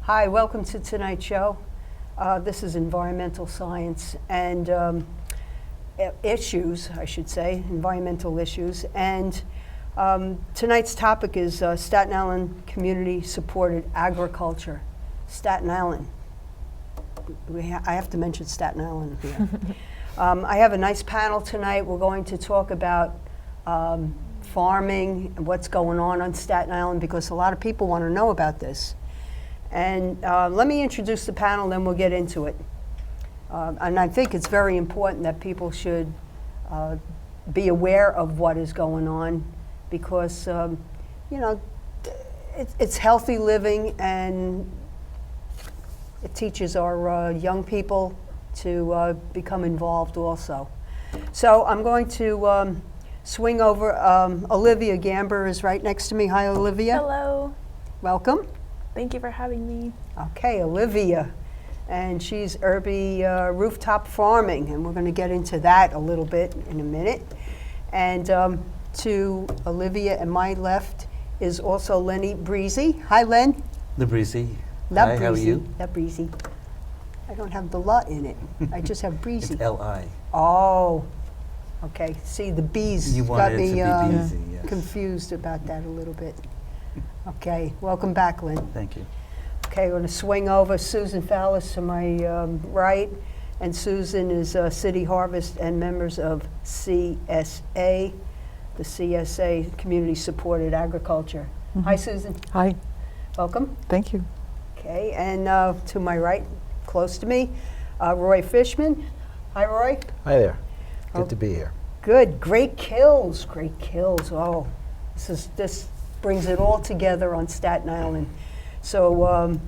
Hi, welcome to tonight's show. This is environmental science and issues, I should say, environmental issues. And tonight's topic is Staten Island community-supported agriculture. Staten Island. I have to mention Staten Island here. I have a nice panel tonight. We're going to talk about farming and what's going on Staten Island, because a lot of people want to know about this. And let me introduce the panel, then we'll get into it. And I think it's very important that people should be aware of what is going on, because you know, it's healthy living, and it teaches our young people to become involved also. So I'm going to swing over. Olivia Gamber is right next to me. Hi, Olivia. Hello. Welcome. Thank you for having me. Okay, Olivia. And she's Urby Rooftop Farming, and we're going to get into that a little bit in a minute. And to Olivia and my left is also Lenny Librizzi. Hi, Len. Librizzi. Hi, how are you? Librizzi. I don't have the "la" in it. I just have breezy. It's L-I. Oh, okay. See, the B's You got wanted me it to be easy, yes. confused about that a little bit. Okay, welcome back, Lynn. Thank you. Okay, we're going to swing over. Susan Fowler to my right, and Susan is City Harvest and members of CSA, the CSA, Community Supported Agriculture. Mm-hmm. Hi, Susan. Hi, Welcome. thank you. Okay, and to my right, close to me, Roy Fischman. Hi, Roy. Hi there. Good Oh. to be here. Good. Great Kills. Great Kills. Oh, this brings it all together on Staten Island. So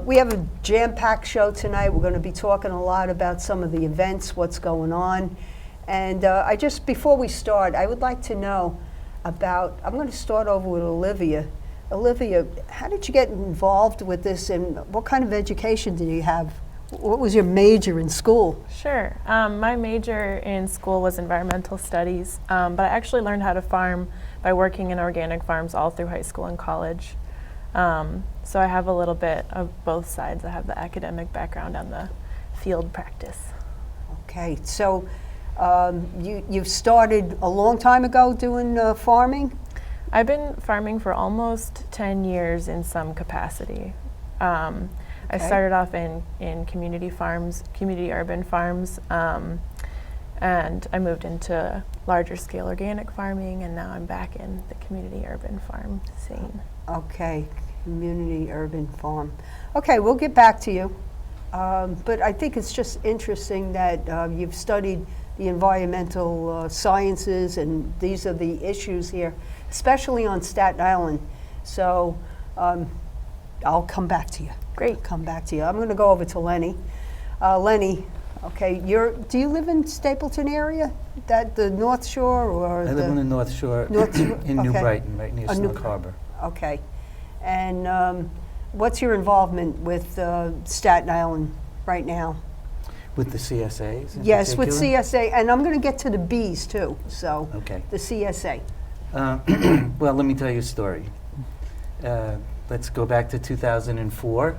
we have a jam-packed show tonight. We're going to be talking a lot about some of the events, what's going on. And before we start, I would like to know about, I'm going to start over with Olivia. Olivia, how did you get involved with this, and what kind of education did you have? What was your major in school? Sure. My major in school was environmental studies, but I actually learned how to farm by working in organic farms all through high school and college. So I have a little bit of both sides. I have the academic background and the field practice. Okay, so you've started a long time ago doing farming? I've been farming for almost 10 years in some capacity. I started off in community farms, community urban farms, and I moved into larger scale organic farming, and now I'm back in the community urban farm scene. Okay, community urban farm. Okay, we'll get back to you. But I think it's just interesting that you've studied the environmental sciences, and these are the issues here, especially on Staten Island. So I'll come back to you. Great. Come back to you. I'm going to go over to Lenny. Lenny, okay, do you live in Stapleton area? That the North Shore, or I live on the North Shore in New okay. Brighton, right near New Snook Harbor. Okay. And what's your involvement with Staten Island right now? With the CSAs? in Yes, with particular? CSA, and I'm going to get to the Bs too. So Okay. the CSA. Well, let me tell you a story. Let's go back to 2004.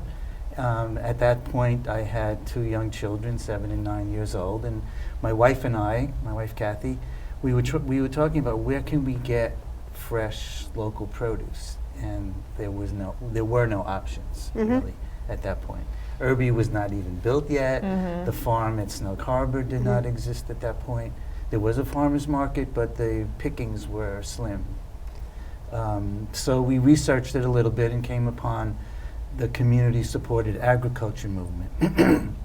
At that point, I had two young children, 7 and 9 years old, and my wife and I, my wife Kathy, we were talking about where can we get fresh local produce, and there were no options really at that point. Urby was not even built yet. The farm at Snook Harbor did not exist at that point. There was a farmer's market, but the pickings were slim. So we researched it a little bit and came upon the community-supported agriculture movement.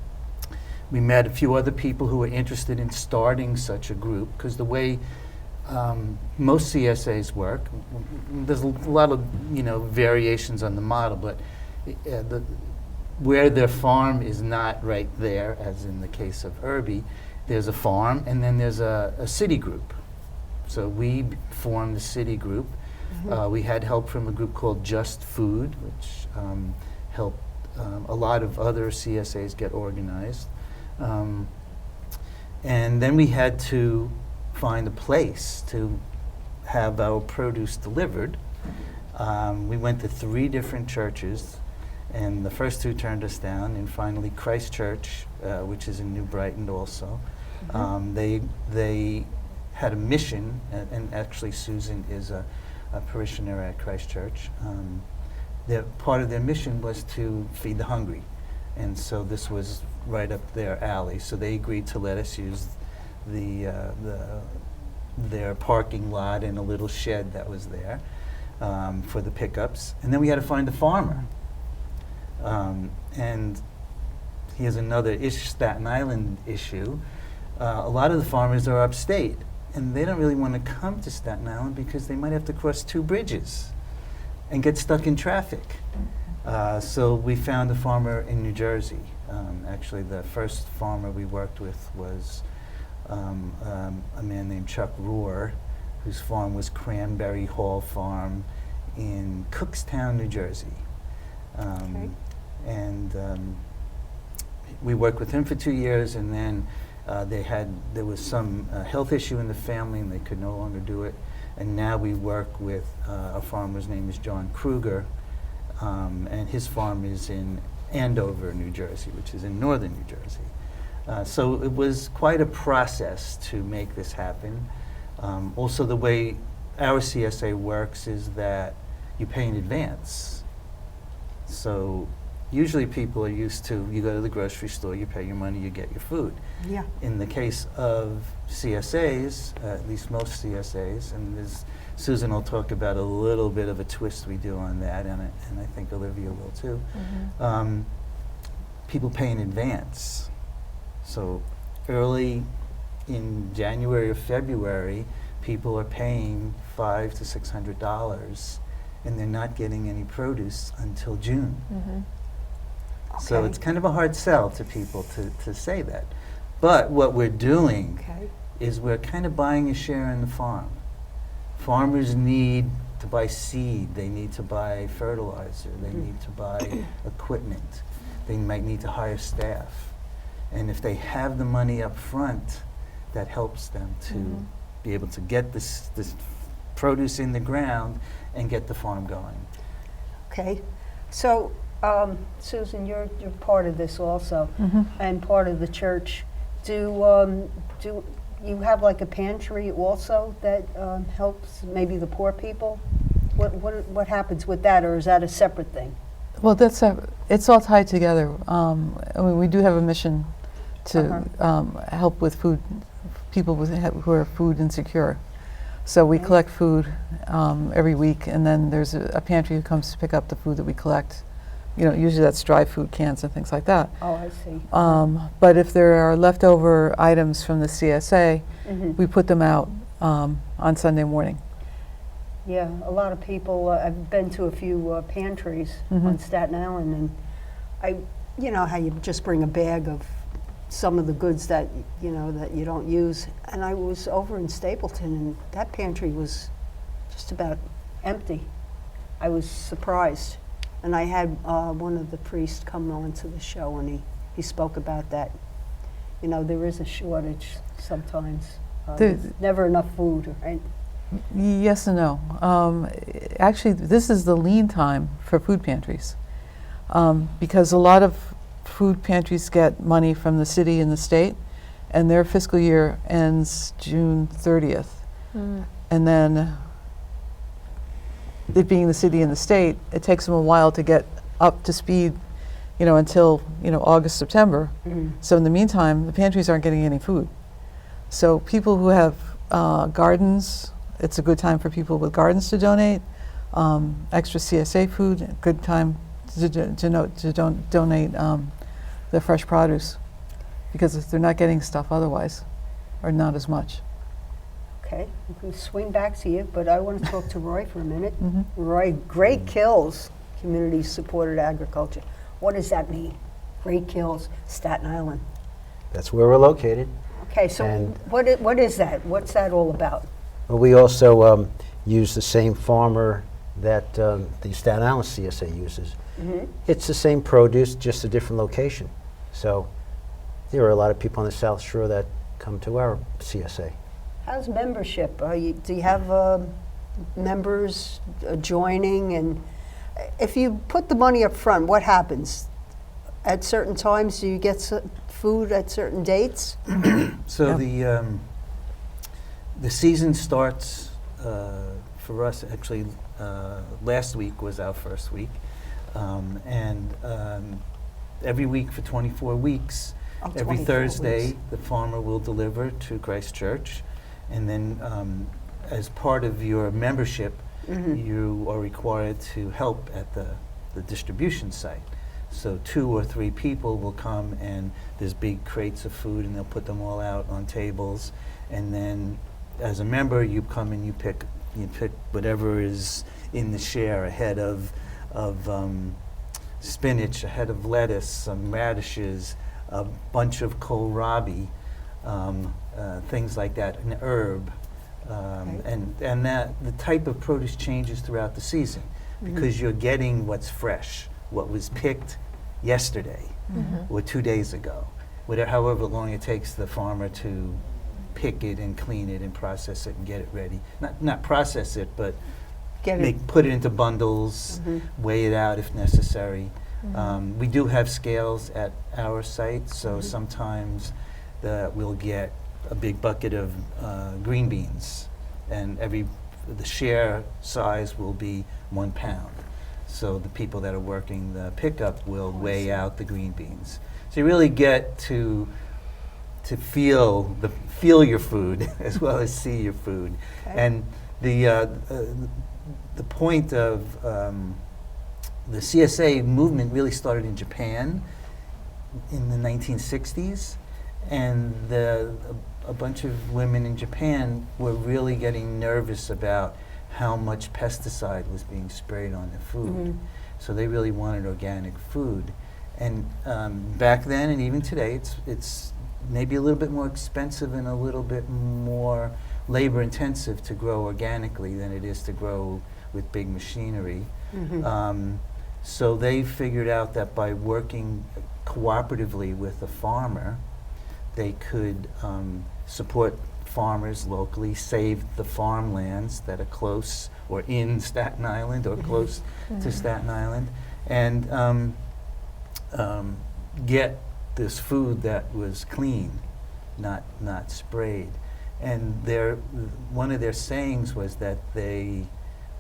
We met a few other people who were interested in starting such a group, because the way most CSAs work, there's a lot of variations on the model, but where their farm is not right there, as in the case of Urby, there's a farm and then there's a city group. So we formed the city group. We had help from a group called Just Food, which helped a lot of other CSAs get organized. And then we had to find a place to have our produce delivered. We went to 3 different churches, And the first two turned us down, and finally Christchurch, which is in New Brighton also, they had a mission, and actually Susan is a parishioner at Christchurch. Part of their mission was to feed the hungry, and so this was right up their alley. So they agreed to let us use their parking lot and a little shed that was there for the pickups. And then we had to find a farmer. And here's another Staten Island issue. A lot of the farmers are upstate, and they don't really want to come to Staten Island because they might have to cross 2 bridges and get stuck in traffic. So we found a farmer in New Jersey. Actually, the first farmer we worked with was a man named Chuck Rohr, whose farm was Cranberry Hall Farm in Cookstown, New Jersey. And we worked with him for 2 years, and then there was some health issue in the family, and they could no longer do it. And now we work with a farmer's name is John Kruger, and his farm is in Andover, New Jersey, which is in northern New Jersey. So it was quite a process to make this happen. Also, the way our CSA works is that you pay in advance. So usually people are used to, you go to the grocery store, you pay your money, you get your food. Yeah. In the case of CSAs, at least most CSAs, and Susan will talk about a little bit of a twist we do on that, and I think Olivia will too. People pay in advance. So early in January or February, people are paying $500 to $600, and they're not getting any produce until June. So it's kind of a hard sell to people to say that. But what we're doing is we're kind of buying a share in the farm. Farmers need to buy seed, they need to buy fertilizer, they need to buy equipment, they might need to hire staff. And if they have the money up front, that helps them to be able to get this produce in the ground and get the farm going. Okay. So, Susan, you're part of this also, and part of the church. Do you have like a pantry also that helps maybe the poor people? What happens with that, or is that a separate thing? Well, it's all tied together. I mean, we do have a mission to help with food, people who are food insecure. So we collect food every week, and then there's a pantry who comes to pick up the food that we collect. You know, usually that's dry food cans and things like that. Oh, I see. But if there are leftover items from the CSA, we put them out on Sunday morning. Yeah, a lot of people, I've been to a few pantries on Staten Island, and you know how you just bring a bag of some of the goods that you don't use. And I was over in Stapleton, and that pantry was just about empty. I was surprised. And I had one of the priests come on to the show, and he spoke about that. You know, there is a shortage sometimes. There's never enough food, right? Yes and no. Actually, this is the lean time for food pantries, because a lot of food pantries get money from the city and the state, and their fiscal year ends June 30th. And then, it being the city and the state, it takes them a while to get up to speed, until, August, September. So in the meantime, the pantries aren't getting any food. So people who have gardens, it's a good time for people with gardens to donate. Extra CSA food, a good time to donate the fresh produce, because if they're not getting stuff otherwise, or not as much. Okay, I'm going to swing back to you, but I want to talk to Roy for a minute. Roy, Great Kills Community-Supported Agriculture. What does that mean? Great Kills, Staten Island. That's where we're located. Okay, so what is that? What's that all about? Well, we also use the same farmer that the Staten Island CSA uses. It's the same produce, just a different location. So there are a lot of people on the South Shore that come to our CSA. How's membership? Do you have members joining? And if you put the money up front, what happens? At certain times, do you get food at certain dates? So Yeah. the season starts for us, actually, last week was our first week. And every week for 24 weeks, Oh, every 24 Thursday, weeks. the farmer will deliver to Christ Church. And then as part of your membership, you are required to help at the distribution site. So 2 or 3 people will come, and there's big crates of food, and they'll put them all out on tables. And then as a member, you come and you pick whatever is in the share, a head of spinach, a head of lettuce, some radishes, a bunch of kohlrabi, things like that, an herb. And that the type of produce changes throughout the season because you're getting what's fresh, what was picked yesterday or 2 days ago, however long it takes the farmer to pick it and clean it and process it and get it ready. Not process it, but put it into bundles, weigh it out if necessary. We do have scales at our site, so sometimes we'll get a big bucket of green beans, and the share size will be 1 pound. So the people that are working the pickup will weigh out the green beans. So you really get to feel your food as well as see your food. Okay. And the point of the CSA movement really started in Japan in the 1960s, and a bunch of women in Japan were really getting nervous about how much pesticide was being sprayed on their food. So they really wanted organic food. And back then, and even today, it's maybe a little bit more expensive and a little bit more labor intensive to grow organically than it is to grow with big machinery. So they figured out that by working cooperatively with the farmer, they could support farmers locally, save the farmlands that are close or in Staten Island or close to Staten Island, and get this food that was clean, not sprayed. And one of their sayings was that they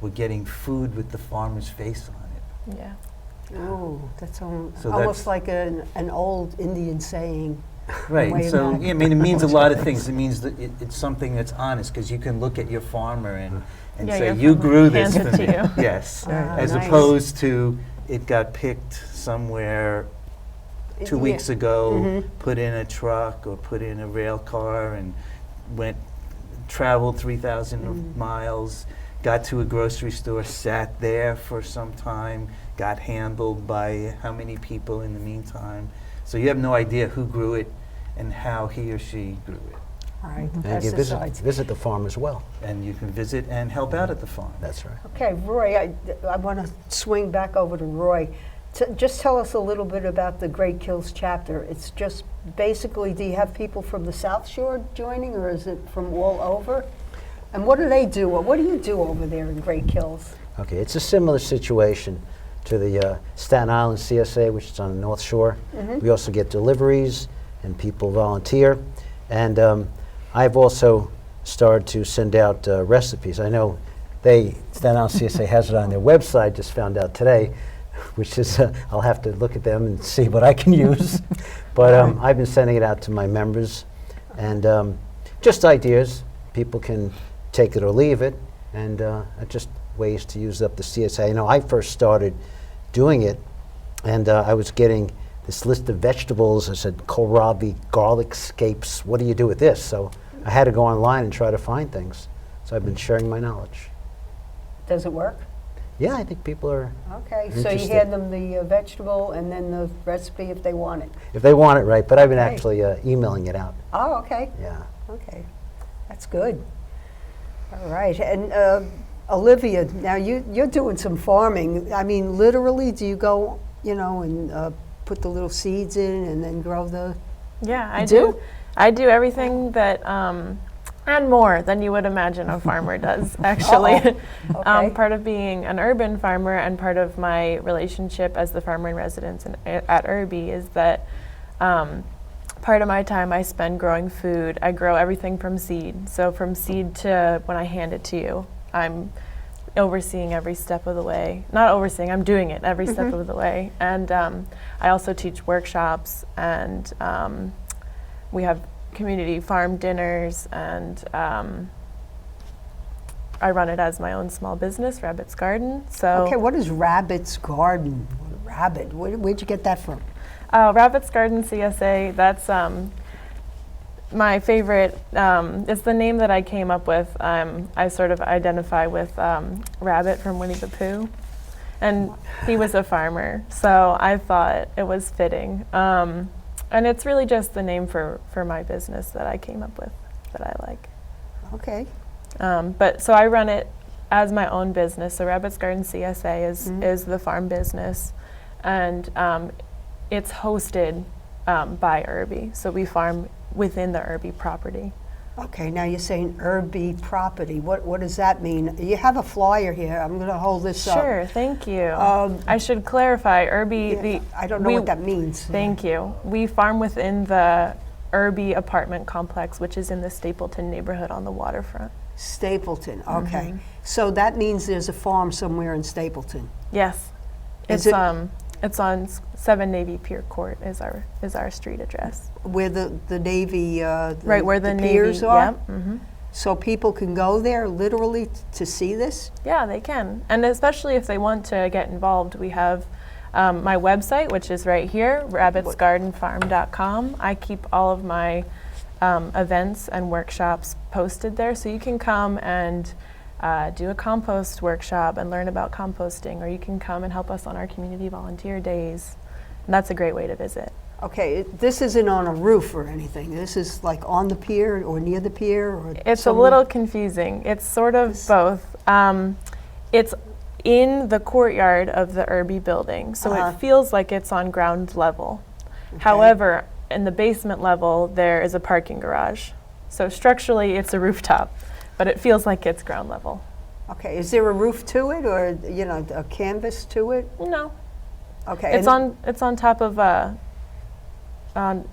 were getting food with the farmer's face on it. Yeah. Oh, that's almost that's- like an old Indian saying. Right, way so back. I mean, it means a lot of things. It means that it's something that's honest, because you can look at your farmer and Yeah, say, your you farmer grew this hands for it me. to you. Yes, Ah, as nice. opposed to it got picked somewhere 2 Yeah. weeks ago, put in a truck or put in a rail car and traveled 3,000 miles, got to a grocery store, sat there for some time, got handled by how many people in the meantime. So you have no idea who grew it and how he or she grew it. All right, And you pesticides. visit the farm as well. And you can visit and help out at the farm. That's right. Okay, Roy, I want to swing back over to Roy. Just tell us a little bit about the Great Kills chapter. It's just basically, do you have people from the South Shore joining, or is it from all over? And what do they do? Or what do you do over there in Great Kills? Okay, it's a similar situation to the Staten Island CSA, which is on the North Shore. We also get deliveries, and people volunteer. And I've also started to send out recipes. I know Staten Island CSA has it on their website, just found out today, which is, I'll have to look at them and see what I can use. But I've been sending it out to my members, and just ideas. People can take it or leave it, and just ways to use up the CSA. I know I first started doing it, and I was getting this list of vegetables. I said, kohlrabi, garlic scapes, what do you do with this? So I had to go online and try to find things. So I've been sharing my knowledge. Does it work? Yeah, I think people are, Okay, so you Interesting. hand them the vegetable and then the recipe if they want it. if they want it, right, but I've been Okay. actually emailing it out. Oh, okay. Yeah. Okay, that's good. All right, and Olivia, now you're doing some farming. I mean, literally, do you go, and put the little seeds in and then grow the? Yeah, I You do. do? I do everything that And more than you would imagine a farmer does, actually. Okay. Part of being an urban farmer and part of my relationship as the farmer in residence at Urby is that part of my time I spend growing food. I grow everything from seed. So from seed to when I hand it to you, I'm overseeing every step of the way. Not overseeing, I'm doing it every step of the way. And I also teach workshops, and we have community farm dinners, and I run it as my own small business, Rabbits Garden. So Okay, what is Rabbits Garden? Rabbit, where'd you get that from? Rabbits Garden CSA, that's my favorite. It's the name that I came up with. I sort of identify with Rabbit from Winnie the Pooh, and he was a farmer, so I thought it was fitting. And it's really just the name for my business that I came up with that I like. Okay. But so I run it as my own business. So Rabbits Garden CSA is the farm business, and it's hosted by Urby. So we farm within the Urby property. Okay, now you're saying Urby property. What does that mean? You have a flyer here. I'm going to hold this up. Sure, thank you. I should clarify, Urby. I don't know what that means. Thank you. We farm within the Urby apartment complex, which is in the Stapleton neighborhood on the waterfront. Stapleton, okay. So that means there's a farm somewhere in Stapleton. Yes, Is it's on 7 Navy Pier Court is our street address. Where the Navy, Right where the piers Navy, are? yeah. So people can go there literally to see this? Yeah, they can. And especially if they want to get involved, we have my website, which is right here, rabbitsgardenfarm.com. I keep all of my events and workshops posted there, so you can come and do a compost workshop and learn about composting, or you can come and help us on our community volunteer days. And that's a great way to visit. Okay, this isn't on a roof or anything. This is like on the pier or near the pier? Or It's somewhere? a little confusing. It's sort of both. It's in the courtyard of the Urby building, so it feels like it's on ground level. Okay. However, in the basement level, there is a parking garage. So structurally, it's a rooftop, but it feels like it's ground level. Okay, is there a roof to it, or a canvas to it? No, Okay, it's on top of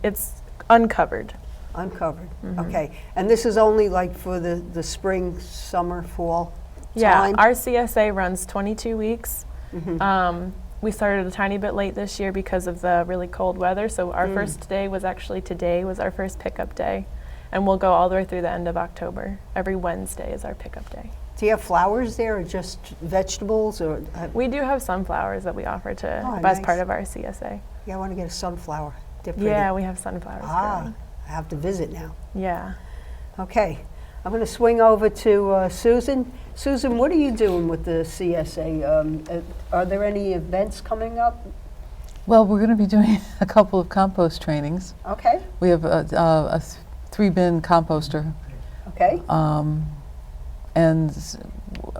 it's uncovered. uncovered. Okay, and this is only like for the spring, summer, fall Yeah, time? our CSA runs 22 weeks. We started a tiny bit late this year because of the really cold weather, so our first day was actually today, was our first pickup day. And we'll go all the way through the end of October. Every Wednesday is our pickup day. Do you have flowers there, or just vegetables, or? We do have sunflowers that we offer to Oh, as nice. part of our CSA. Yeah, I want to get a sunflower. They're pretty. Yeah, we have sunflowers growing. I have to visit now. Yeah. Okay, I'm going to swing over to Susan. Susan, what are you doing with the CSA? Are there any events coming up? Well, we're going to be doing a couple of compost trainings. Okay, We have a 3-bin composter, okay. and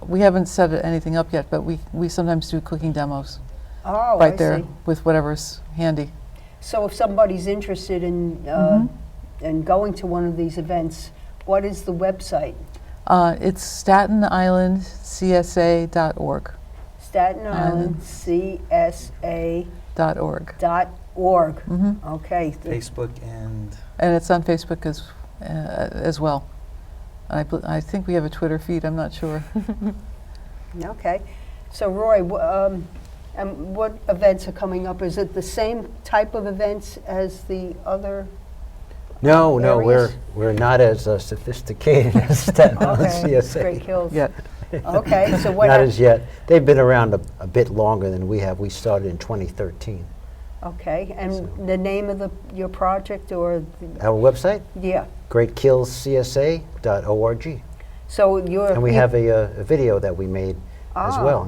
we haven't set anything up yet, but we sometimes do cooking demos Oh, right I there see. with whatever's handy. So if somebody's interested in going to one of these events, what is the website? It's Staten Island CSA.org. Staten Island CSA.org. .org. Okay. Facebook and And it's on Facebook as well. I think we have a Twitter feed, I'm not sure. Okay. So Roy, and what events are coming up? Is it the same type of events as the other? No, areas? we're not as sophisticated as Staten Island CSA. Great Kills. Yeah. Okay, so what? Not as yet. They've been around a bit longer than we have. We started in 2013. Okay, and the name of your project, or? Our website, Yeah. GreatKillsCSA.org. So you're. And we have a video that we made as Ah. well.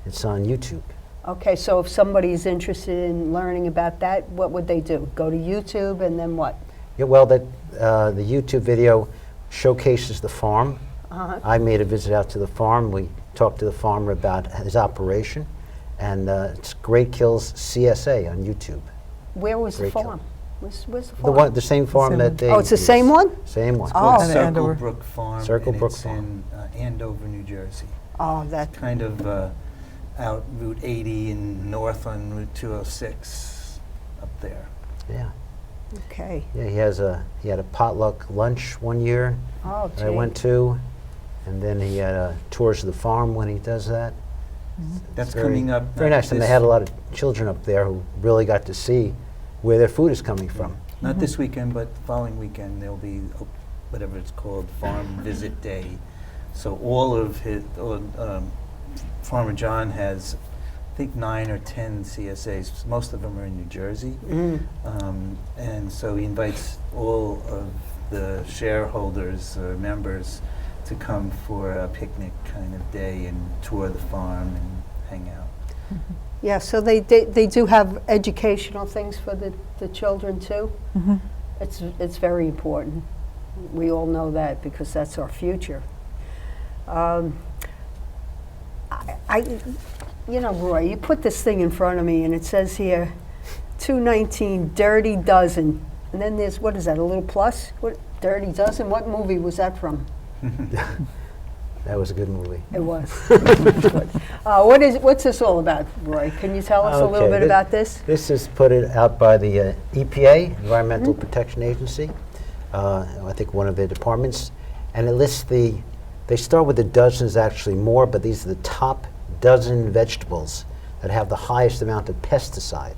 It's on YouTube. Okay, so if somebody's interested in learning about that, what would they do? Go to YouTube and then what? Yeah, well, the YouTube video showcases the farm. I made a visit out to the farm. We talked to the farmer about his operation, and it's Great Kills CSA on YouTube. Where was the Great Kill. farm? Where's the The farm? one, the same farm same that one. they Oh, it's the use. same one? Same one. Oh. It's And Circle Andover. Brook Farm. Circle and Brook it's Farm. in Andover, New Jersey. Oh, that, Kind of out Route 80 and north on Route 206 up there. Yeah. okay. Yeah, he had a potluck lunch one year Oh, that I went to, and then he had tours of the farm when he does that. That's Very- coming up. Very nice, and they had a lot of children up there who really got to see where their food is coming from. Not this weekend, but the following weekend, there'll be whatever it's called, Farm Visit Day. So all of his, Farmer John has, I think, 9 or 10 CSAs. Most of them are in New Jersey. And so he invites all of the shareholders or members to come for a picnic kind of day and tour the farm and hang out. Yeah, so they do have educational things for the children too. Mhm. It's very important. We all know that because that's our future. You know, Roy, you put this thing in front of me and it says here, 219 Dirty Dozen. And then there's, what is that, a little plus? What, Dirty Dozen? What movie was that from? That was a good movie. It was. What's this all about, Roy? Can you tell us a little Okay, bit about this? This is put it out by the EPA, Environmental Protection Agency, I think one of their departments, and it lists they start with the dozens, actually more, but these are the top dozen vegetables that have the highest amount of pesticide,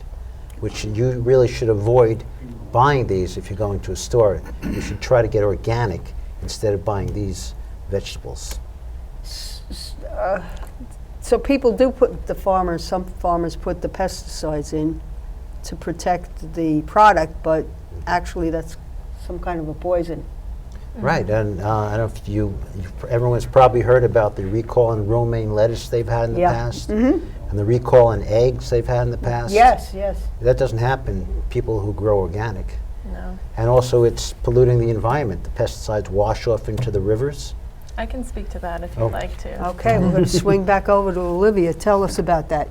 which you really should avoid buying these if you're going to a store. You should try to get organic instead of buying these vegetables. So people do put some farmers put the pesticides in to protect the product, but actually that's some kind of a poison. Right, and I don't know if everyone's probably heard about the recall on romaine lettuce they've had in the Yeah. past, and the recall on eggs they've had in the past. Yes, yes. That doesn't happen, people who grow organic. No. And also it's polluting the environment. The pesticides wash off into the rivers. I can speak to that if Oh. you'd like to. Okay, we're going to swing back over to Olivia. Tell us about that.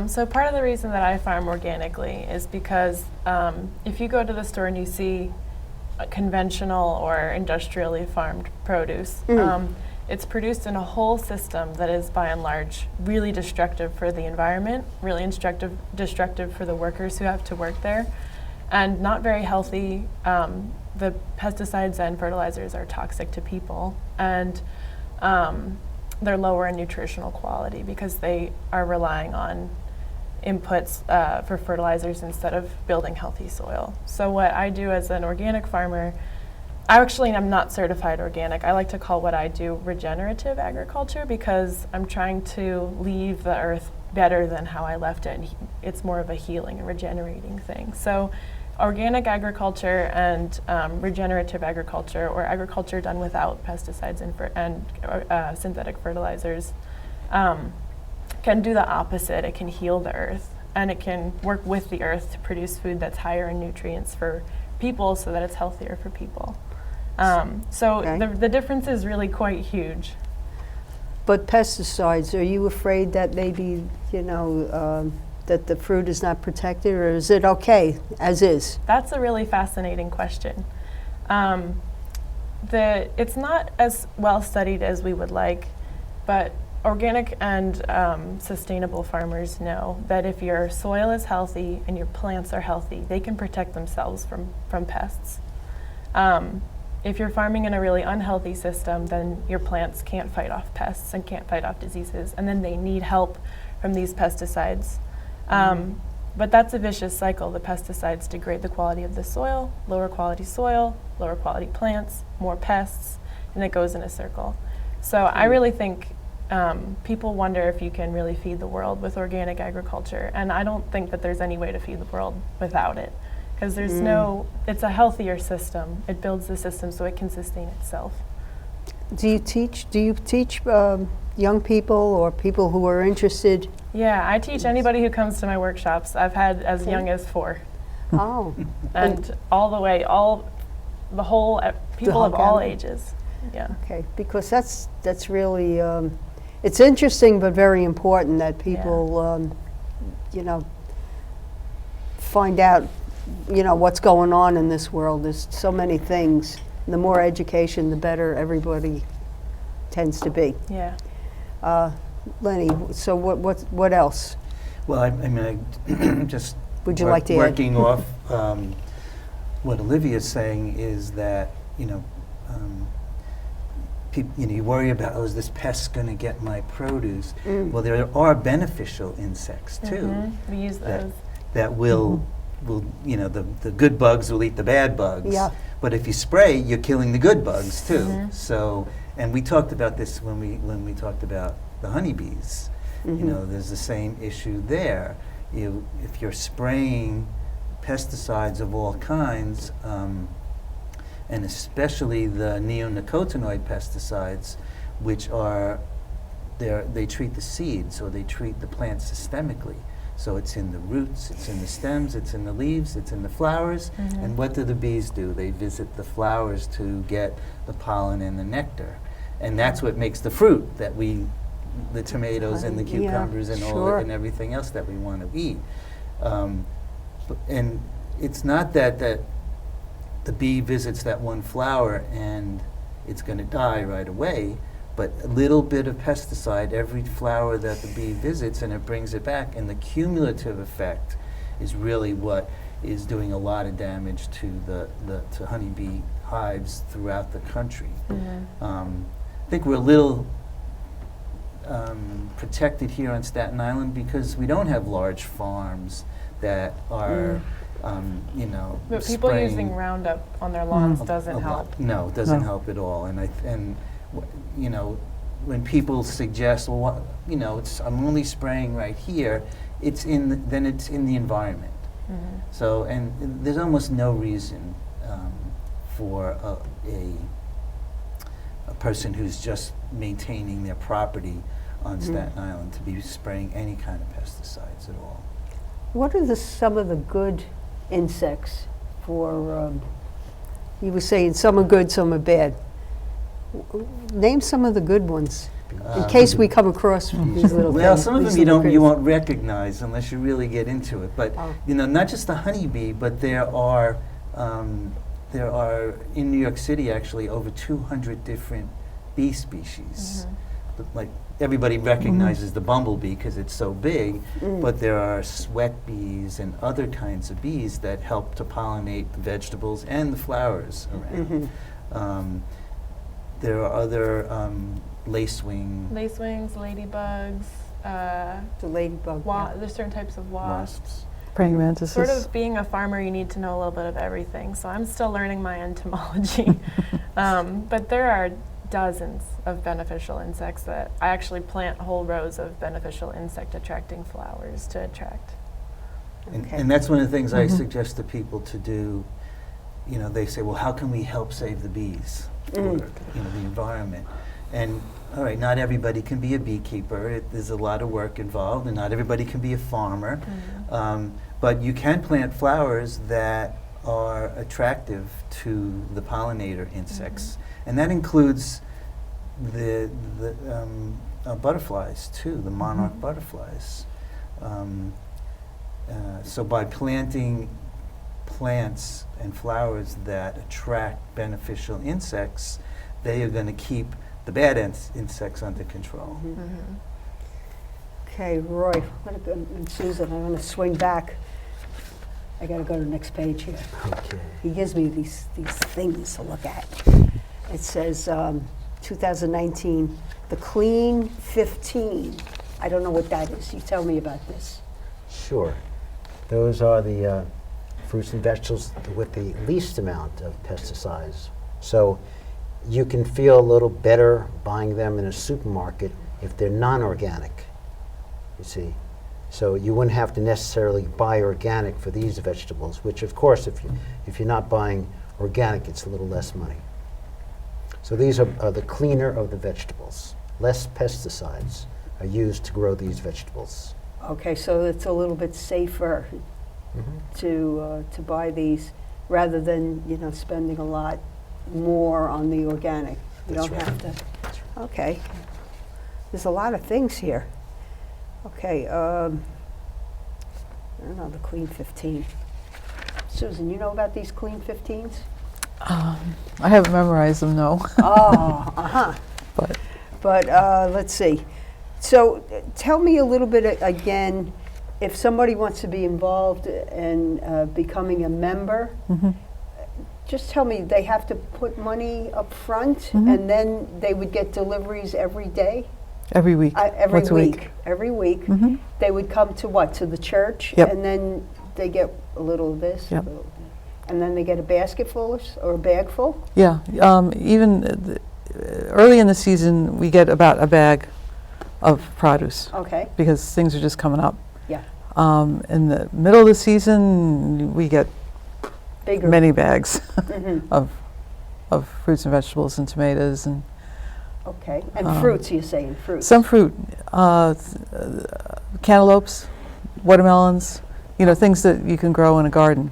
So part of the reason that I farm organically is because if you go to the store and you see conventional or industrially farmed produce, it's produced in a whole system that is by and large really destructive for the environment, really destructive for the workers who have to work there, and not very healthy. The pesticides and fertilizers are toxic to people, and they're lower in nutritional quality because they are relying on inputs for fertilizers instead of building healthy soil. So what I do as an organic farmer, I'm not certified organic. I like to call what I do regenerative agriculture because I'm trying to leave the earth better than how I left it. And it's more of a healing and regenerating thing. So organic agriculture and regenerative agriculture, or agriculture done without pesticides and synthetic fertilizers, can do the opposite. It can heal the earth, and it can work with the earth to produce food that's higher in nutrients for people so that it's healthier for people. So Okay. the difference is really quite huge. But pesticides, are you afraid that maybe, that the fruit is not protected, or is it okay as is? That's a really fascinating question. It's not as well studied as we would like, but organic and sustainable farmers know that if your soil is healthy and your plants are healthy, they can protect themselves from pests. If you're farming in a really unhealthy system, then your plants can't fight off pests and can't fight off diseases, and then they need help from these pesticides. But that's a vicious cycle. The pesticides degrade the quality of the soil, lower quality plants, more pests, and it goes in a circle. So I really think people wonder if you can really feed the world with organic agriculture, and I don't think that there's any way to feed the world without it, because it's a healthier system. It builds the system so it can sustain itself. Do you teach young people or people who are interested? Yeah, I teach anybody who comes to my workshops. I've had as young as 4. Oh. And all the way, people whole of all gamut. ages. Yeah. Okay, because that's really, it's interesting but very important that people, find out what's going on in this world. There's so many things. The more education, the better everybody tends to be. Yeah. Lenny, so what else? Well, I mean, I just Would you like to add? working off what Olivia's saying is that, you worry about, is this pest going to get my produce? Well, there are beneficial insects too. We use those. That will, the good bugs will eat the bad bugs. Yeah. But if you spray, you're killing the good bugs too. So, and we talked about this when we talked about the honeybees. There's the same issue there. If you're spraying pesticides of all kinds, and especially the neonicotinoid pesticides, which are, they treat the seeds, or they treat the plant systemically. So it's in the roots, it's in the stems, it's in the leaves, it's in the flowers. And what do the bees do? They visit the flowers to get the pollen and the nectar. And that's what makes the fruit that the tomatoes and the cucumbers and all and everything else that we want to eat. And it's not that the bee visits that one flower and it's going to die right away, but a little bit of pesticide every flower that the bee visits, and it brings it back, and the cumulative effect is really what is doing a lot of damage to to honeybee hives throughout the country. I think we're a little protected here on Staten Island because we don't have large farms that are, But people spraying using Roundup on their lawns doesn't help. No, it doesn't No. help at all. And when people suggest, well, I'm only spraying right here, then it's in the environment. So, and there's almost no reason for a person who's just maintaining their property on Staten Island to be spraying any kind of pesticides at all. What are some of the good insects for, you were saying some are good, some are bad. Name some of the good ones, in case we come across these little things. Well, some of these them little you critters. won't recognize unless you really get into it. But not just the honeybee, but there are in New York City actually over 200 different bee species. Like everybody recognizes the bumblebee because it's so big, but there are sweat bees and other kinds of bees that help to pollinate the vegetables and the flowers around. There are other lacewing Lacewings, ladybugs, The ladybug. there's certain types of wasps. Praying mantises. Sort of being a farmer, you need to know a little bit of everything. So I'm still learning my entomology. But there are dozens of beneficial insects that I actually plant whole rows of beneficial insect attracting flowers to attract. And that's one of the things I suggest to people to do. They say, well, how can we help save the bees or the environment? And all right, not everybody can be a beekeeper. There's a lot of work involved, and not everybody can be a farmer. But you can plant flowers that are attractive to the pollinator insects, and that includes the butterflies too, the monarch butterflies. So by planting plants and flowers that attract beneficial insects, they are going to keep the bad insects under control. Okay, Roy, and Susan, I'm going to swing back. I got to go to the next page here. Okay. He gives me these things to look at. It says 2019, the Clean 15. I don't know what that is. You tell me about this. Sure. Those are the fruits and vegetables with the least amount of pesticides. So you can feel a little better buying them in a supermarket if they're non-organic, you see. So you wouldn't have to necessarily buy organic for these vegetables, which of course if you're not buying organic, it's a little less money. So these are the cleaner of the vegetables. Less pesticides are used to grow these vegetables. Okay, so it's a little bit safer to buy these rather than spending a lot more on the organic. You That's don't right. have to. That's right. Okay, there's a lot of things here. Okay, I don't know, the Clean 15. Susan, you know about these Clean 15s? I haven't memorized them, no. Oh, uh-huh. But Let's see. So tell me a little bit again, if somebody wants to be involved in becoming a member, just tell me, they have to put money up front and then they would get deliveries every day? every week. Every once a week. Every week. Mhm. They would come to what? To the church? Yep. And then they get a little of this? Yep. And then they get a basket full or a bag full? Yeah, even early in the season, we get about a bag of produce Okay. because things are just coming up. Yeah. In the middle of the season, we get Bigger. many bags Mhm. of fruits and vegetables and tomatoes and Okay. And fruits, you're saying fruits? some fruit, cantaloupes, watermelons, things that you can grow in a garden.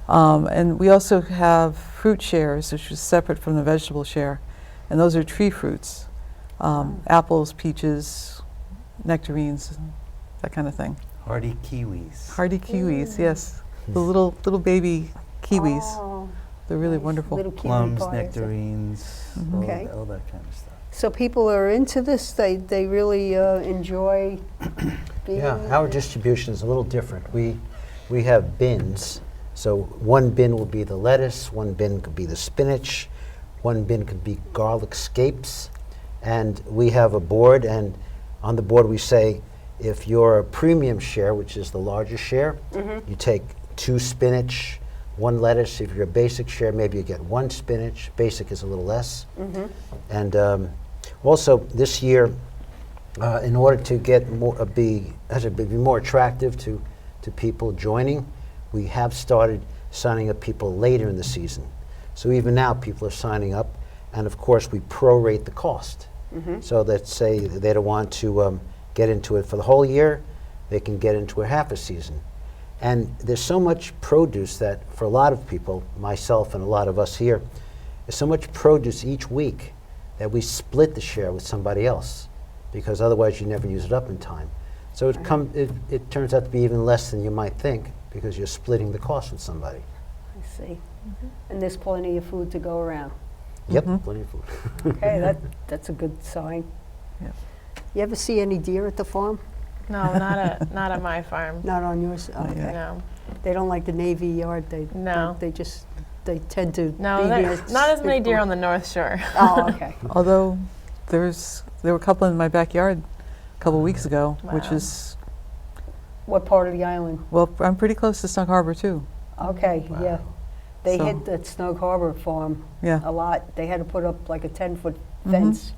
And we also have fruit shares, which is separate from the vegetable share, and those are tree fruits, apples, peaches, nectarines, that kind of thing. Hardy kiwis. Hardy kiwis, yes, the little baby kiwis. Oh, They're really nice. wonderful. Little kiwi Plums, pies. nectarines, Okay. all that kind of stuff. So people are into this, they really enjoy being... Yeah, our distribution is a little different. We have bins. So one bin will be the lettuce, one bin could be the spinach, one bin could be garlic scapes, and we have a board, and on the board we say, if you're a premium share, which is the larger share, you take 2 spinach, 1 lettuce. If you're a basic share, maybe you get 1 spinach. Basic is a little less. And also this year, in order to get more, be more attractive to people joining, we have started signing up people later in the season. So even now people are signing up, and of course we prorate the cost. So let's say they don't want to get into it for the whole year, they can get into a half a season. And there's so much produce that for a lot of people, myself and a lot of us here, there's so much produce each week that we split the share with somebody else, because otherwise you never use it up in time. So it turns out to be even less than you might think, because you're splitting the cost with somebody. I see. And there's plenty of food to go around. Yep, plenty of food. Okay, that's a good sign. Yeah. You ever see any deer at the farm? No, not at my farm. Not on yours? Oh, okay. No. They don't like the Navy Yard? No. They tend to No, be there's near not as many deer people. on the North Shore. Oh, okay. Although there were a couple in my backyard a couple weeks ago, which Wow. is, What part of the island? well, I'm pretty close to Snug Harbor too. Okay, yeah. They So- hit that Snug Harbor farm Yeah, a lot. They had to put up like a 10-foot fence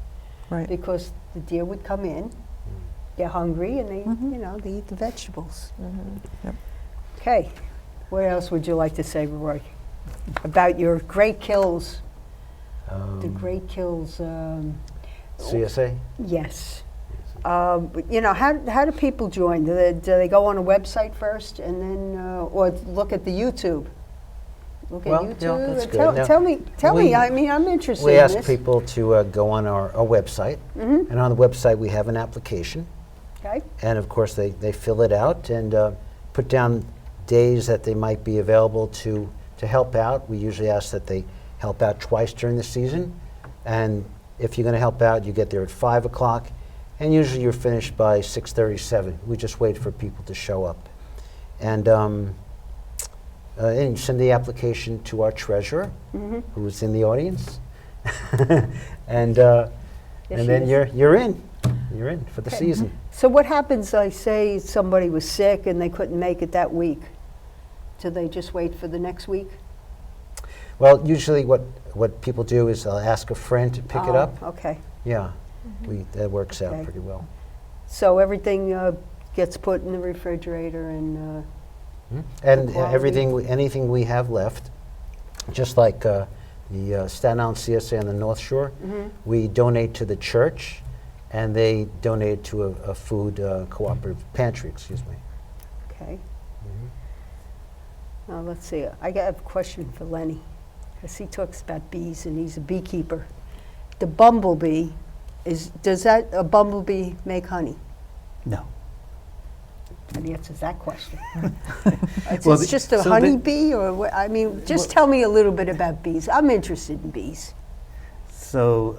right. because the deer would come in, get hungry, and they eat the vegetables. Mhm. Okay. What else would you like to say, Roy, about your Great Kills? The Great Kills, CSA? yes. How do people join? Do they go on a website first and then, or look at the YouTube? Look at Well, yeah, YouTube? that's And good. Now, Tell me, we- I'm interested We in ask this. people to go on our website, and on the website we have an application, Okay, and of course they fill it out and put down days that they might be available to help out. We usually ask that they help out twice during the season, and if you're going to help out, you get there at 5 o'clock, and usually you're finished by 6:37. We just wait for people to show up. And you send the application to our treasurer, who is in the audience, and Yes, then she is. you're in. You're in for the Okay. season. so what happens, I say somebody was sick and they couldn't make it that week? Do they just wait for the next week? Well, usually what people do is they'll ask a friend to pick it Oh, up. Okay, Yeah, that works out Okay. pretty well. so everything gets put in the refrigerator and, And quality. anything we have left, just like the Staten Island CSA on the North Shore, we donate to the church, and they donate to a food cooperative pantry, excuse me. okay. Now, let's see, I got a question for Lenny, because he talks about bees and he's a beekeeper. The bumblebee, does a bumblebee make honey? No. That answers that question. It's, Well, it's just a so honeybee, or what? I mean, just tell me a little bit about bees. I'm interested in bees. So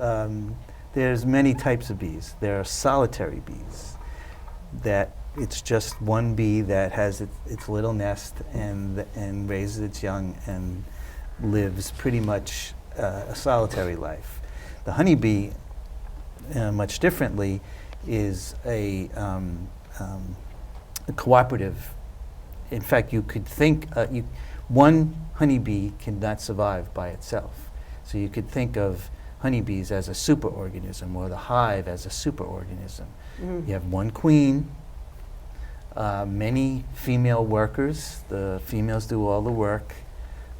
there's many types of bees. There are solitary bees that it's just one bee that has its little nest and raises its young and lives pretty much a solitary life. The honeybee, much differently, is a cooperative. In fact, you could think one honeybee cannot survive by itself. So you could think of honeybees as a superorganism, or the hive as a superorganism. You have one queen, many female workers. The females do all the work.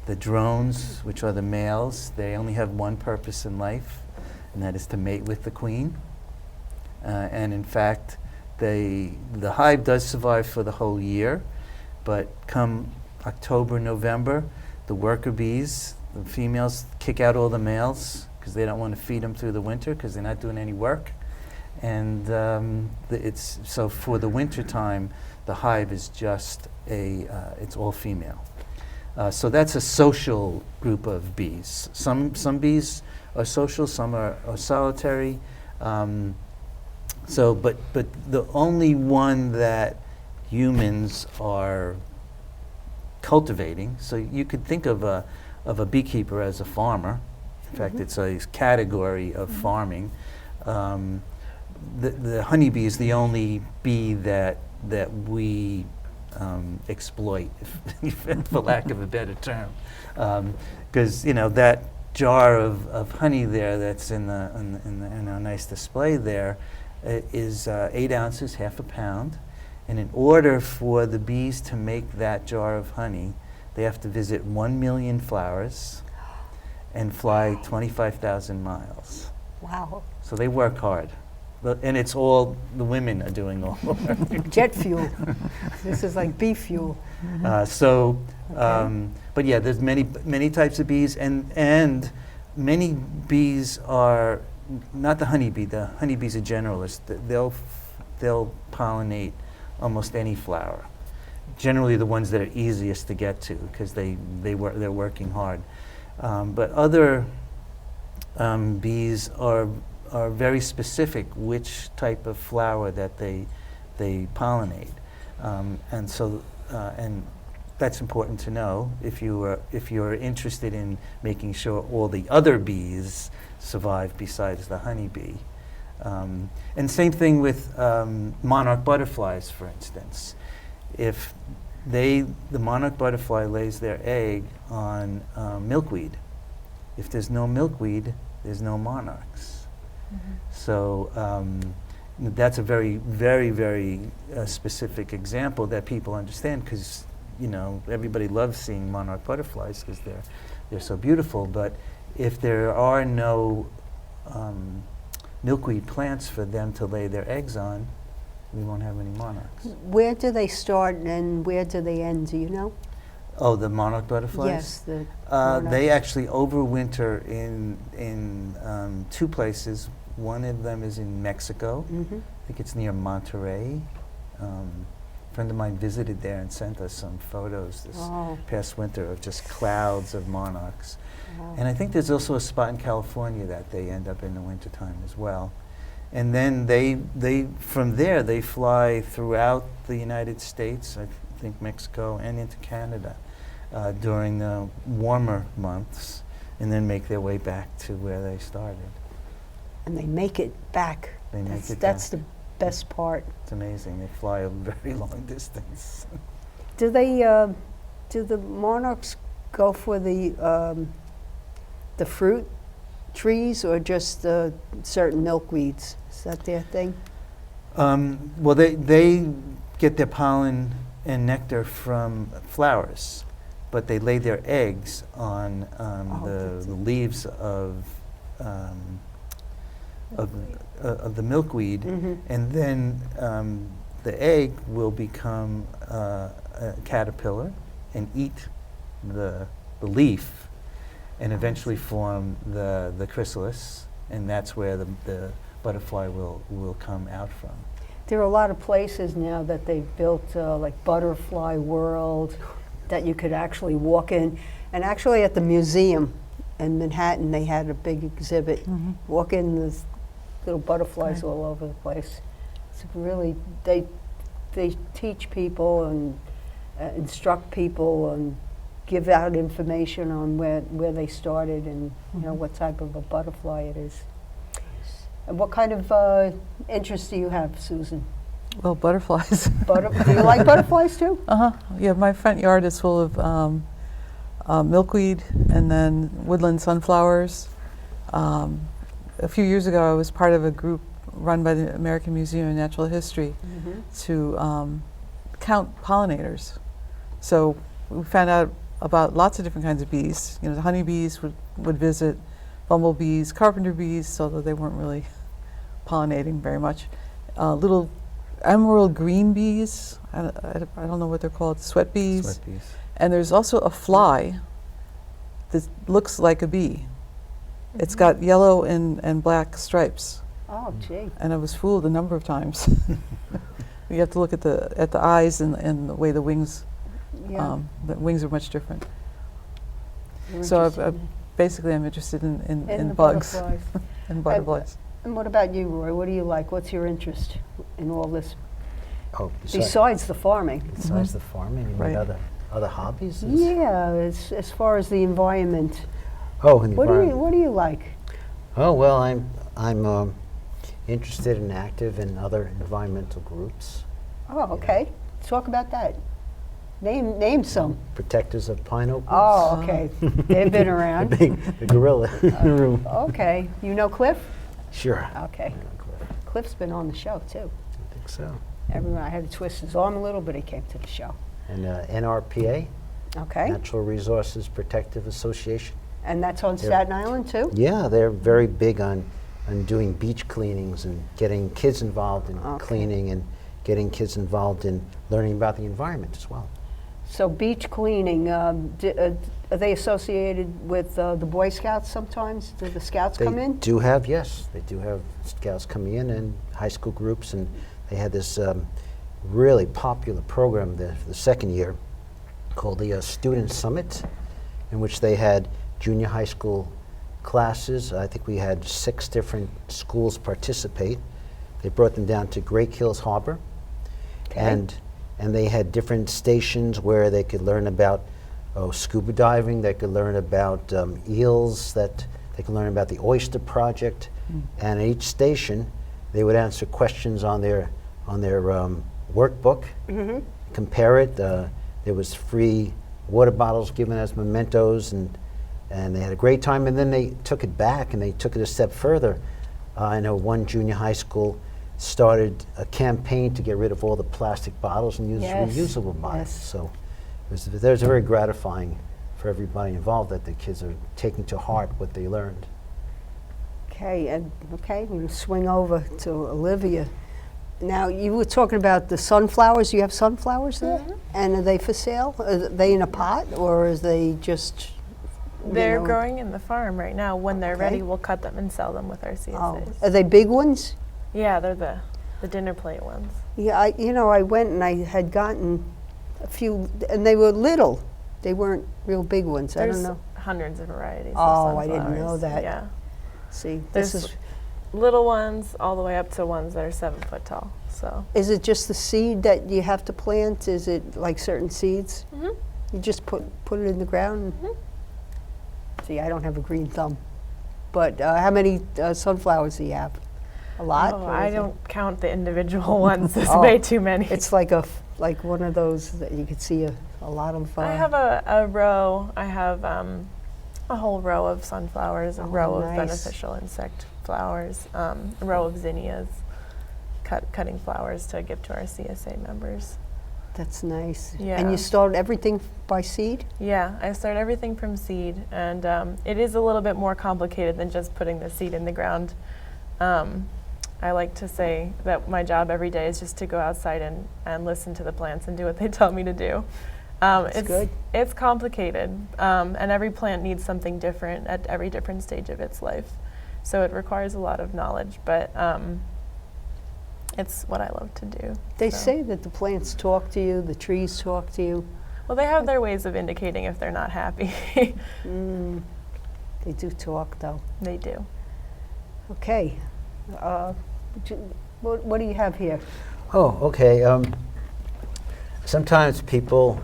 The drones, which are the males, they only have one purpose in life, and that is to mate with the queen. And in fact, the hive does survive for the whole year, but come October, November, the worker bees, the females kick out all the males because they don't want to feed them through the winter because they're not doing any work. And so for the winter time, the hive is just it's all female. So that's a social group of bees. Some bees are social, some are solitary. But the only one that humans are cultivating, so you could think of a beekeeper as a farmer. In fact, it's a category of farming. The honeybee is the only bee that we exploit, for lack of a better term, because that jar of honey there that's in our nice display there is 8 ounces, half a pound, and in order for the bees to make that jar of honey, they have to visit 1 million flowers and fly 25,000 miles. Wow. So they work hard. And it's all the women are doing all the work. Jet fuel. This is like bee fuel. But yeah, there's many types of bees, and many bees are not the honeybee. The honeybees are generalists. They'll pollinate almost any flower. Generally, the ones that are easiest to get to because they're working hard. But other bees are very specific which type of flower that they pollinate, and that's important to know if you're interested in making sure all the other bees survive besides the honeybee. And same thing with monarch butterflies, for instance. If the monarch butterfly lays their egg on milkweed. If there's no milkweed, there's no monarchs. So that's a very, very, very specific example that people understand because everybody loves seeing monarch butterflies because they're so beautiful. But if there are no milkweed plants for them to lay their eggs on, we won't have any monarchs. Where do they start and where do they end? Do you know? Oh, the monarch butterflies? Yes, the they actually overwinter in 2 places. One of them is in Mexico. I think it's near Monterrey. A friend of mine visited there and sent us some photos this past winter of just clouds of monarchs. And I think there's also a spot in California that they end up in the wintertime as well. And then they from there they fly throughout the United States, I think Mexico, and into Canada during the warmer months, and then make their way back to where they started. And they make it back. They make it That's back. the best part. It's amazing. They fly a very long distance. Do the monarchs go for the fruit trees or just certain milkweeds? Is that their thing? Well, they get their pollen and nectar from flowers, but they lay their eggs on the leaves of the milkweed, and then the egg will become a caterpillar and eat the leaf, and eventually form the chrysalis, and that's where the butterfly will come out from. There are a lot of places now that they've built, like Butterfly World, that you could actually walk in. And actually at the museum in Manhattan, they had a big exhibit. Walk in, there's little butterflies all over the place. It's really, they teach people and instruct people and give out information on where they started and you know what type of a butterfly it is. And what kind of interest do you have, Susan? Well, butterflies. Do you like butterflies too? Yeah, my front yard is full of milkweed and then woodland sunflowers. A few years ago, I was part of a group run by the American Museum of Natural History to count pollinators. So we found out about lots of different kinds of bees. You know, the honeybees would visit, bumblebees, carpenter bees, although they weren't really pollinating very much. Little emerald green bees, I don't know what they're called, sweat bees. Sweat bees. And there's also a fly that looks like a bee. It's got yellow and black stripes. Oh, gee. And I was fooled a number of times. You have to look at the eyes and the way the wings are much different. So basically I'm interested in bugs and butterflies. And what about you, Roy? What do you like? What's your interest in all this? Oh, Besides the farming. Besides the farming, you mean Right. other hobbies? Yeah, as far as the environment. Oh, in the What environment. do you like? Oh well, I'm interested and active in other environmental groups. Oh, okay. Talk about that. Name some. Protectors of pine oak. Oh, okay. They've been around. The gorilla in the room. Okay. You know Cliff? Sure. Okay. I know Cliff. Cliff's been on the show too. I think so. Everyone, I had to twist his arm a little, but he came to the show. And NRPA, Okay. Natural Resources Protective Association. And that's on They're- Staten Island too? Yeah, they're very big on doing beach cleanings and getting kids involved in Okay. cleaning and getting kids involved in learning about the environment as well. So beach cleaning, are they associated with the Boy Scouts sometimes? Do the Scouts come They in? do have, yes, they do have scouts coming in and high school groups, and they had this really popular program the second year called the Student Summit, in which they had junior high school classes. I think we had 6 different schools participate. They brought them down to Great Kills Harbor, Okay. and they had different stations where they could learn about scuba diving, they could learn about eels, that they could learn about the oyster project, and at each station they would answer questions on their workbook, compare it. There was free water bottles given as mementos, and they had a great time, and then they took it back and they took it a step further. I know one junior high school started a campaign to get rid of all the plastic bottles and use Yes. reusable bottles. Yes. So it was very gratifying for everybody involved that the kids are taking to heart what they learned. Okay, we're going to swing over to Olivia. Now, you were talking about the sunflowers. You have sunflowers there? And are they for sale? Are they in a pot, or is they just... you They're know- growing in the farm right now. When they're Okay. ready, we'll cut them and sell them with our CSAs. Oh, are they big ones? Yeah, they're the dinner plate ones. Yeah, I went and I had gotten a few, and they were little. They weren't real big ones. I There's don't know. hundreds of varieties Oh, of I didn't know sunflowers. that. Yeah. See, There's this is... little ones all the way up to ones that are 7 foot tall. So Is it just the seed that you have to plant? Is it like certain seeds? Mhm. You just put it in the ground? See, I don't have a green thumb. But how many sunflowers do you have? A lot? oh, or I is it- don't count the individual ones. There's Oh, way too many. It's like like one of those that you could see a lot of... I have a row. I have a whole row of sunflowers, a Oh, row of nice. beneficial insect flowers, a row of zinnias, cutting flowers to give to our CSA members. That's nice. And Yeah. you start everything by seed? Yeah, I start everything from seed, and it is a little bit more complicated than just putting the seed in the ground. I like to say that my job every day is just to go outside and listen to the plants and do what they tell me to do. It's good. It's complicated, and every plant needs something different at every different stage of its life. So it requires a lot of knowledge, but it's what I love to do. They so. say that the plants talk to you, the trees talk to you. Well, they have their ways of indicating if they're not happy. They do talk, though. They do. Okay. What do you have here? Oh, okay. Sometimes people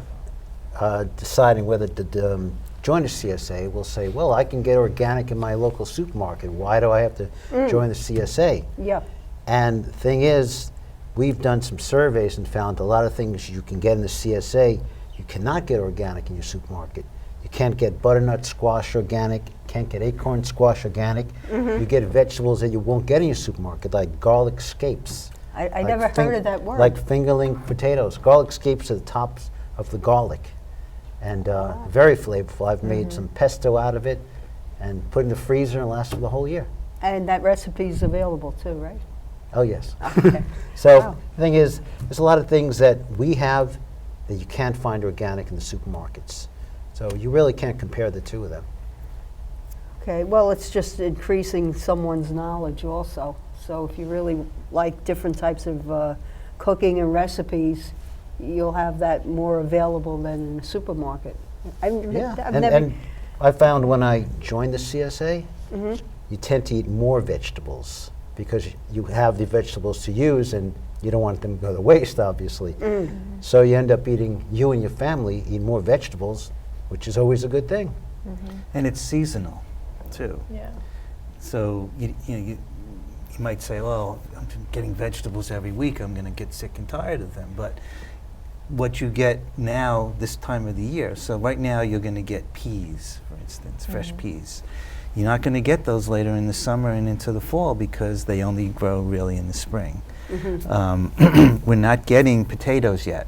deciding whether to join a CSA will say, well, I can get organic in my local supermarket. Why do I have to join the CSA? Yeah. And the thing is, we've done some surveys and found a lot of things you can get in the CSA you cannot get organic in your supermarket. You can't get butternut squash organic, can't get acorn squash organic. You get vegetables that you won't get in your supermarket, like garlic scapes. I Like never heard of that word. Like fingerling potatoes. Garlic scapes are the tops of the garlic. And very flavorful. I've made some pesto out of it and put in the freezer and lasts for the whole year. And that recipe is available too, right? Oh, yes. Okay. So Wow. the thing is, there's a lot of things that we have that you can't find organic in the supermarkets. So you really can't compare the two of them. Okay, well, it's just increasing someone's knowledge also. So if you really like different types of cooking and recipes, you'll have that more available than in a supermarket. I've never, And I found when I joined the CSA, you tend to eat more vegetables because you have the vegetables to use and you don't want them to go to waste, obviously. So you end up you and your family eat more vegetables, which is always a good thing. And it's seasonal, too. Yeah. So you might say, well, I'm getting vegetables every week. I'm going to get sick and tired of them. But what you get now, this time of the year, so right now you're going to get peas, for instance, fresh peas. You're not going to get those later in the summer and into the fall because they only grow really in the spring. We're not getting potatoes yet.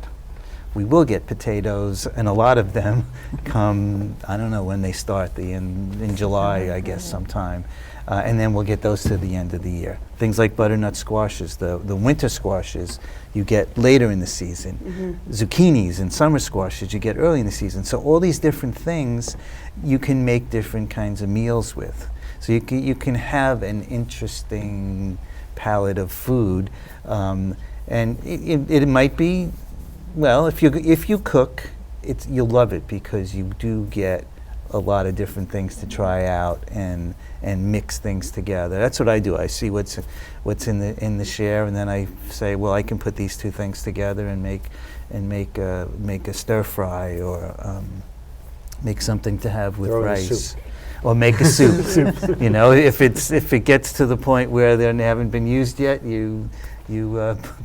We will get potatoes, and a lot of them come, I don't know when they start, in July, I guess, sometime. And then we'll get those to the end of the year. Things like butternut squashes, the winter squashes, you get later in the season. Zucchinis and summer squashes, you get early in the season. So all these different things you can make different kinds of meals with. So you can have an interesting palette of food. And it might be, well, if you cook, you'll love it because you do get a lot of different things to try out and mix things together. That's what I do. I see what's in the share, and then I say, well, I can put these two things together and make a stir fry or make something to have with Throw in a rice. soup. Or make a soup. You know, if it gets to the point where they haven't been used yet, you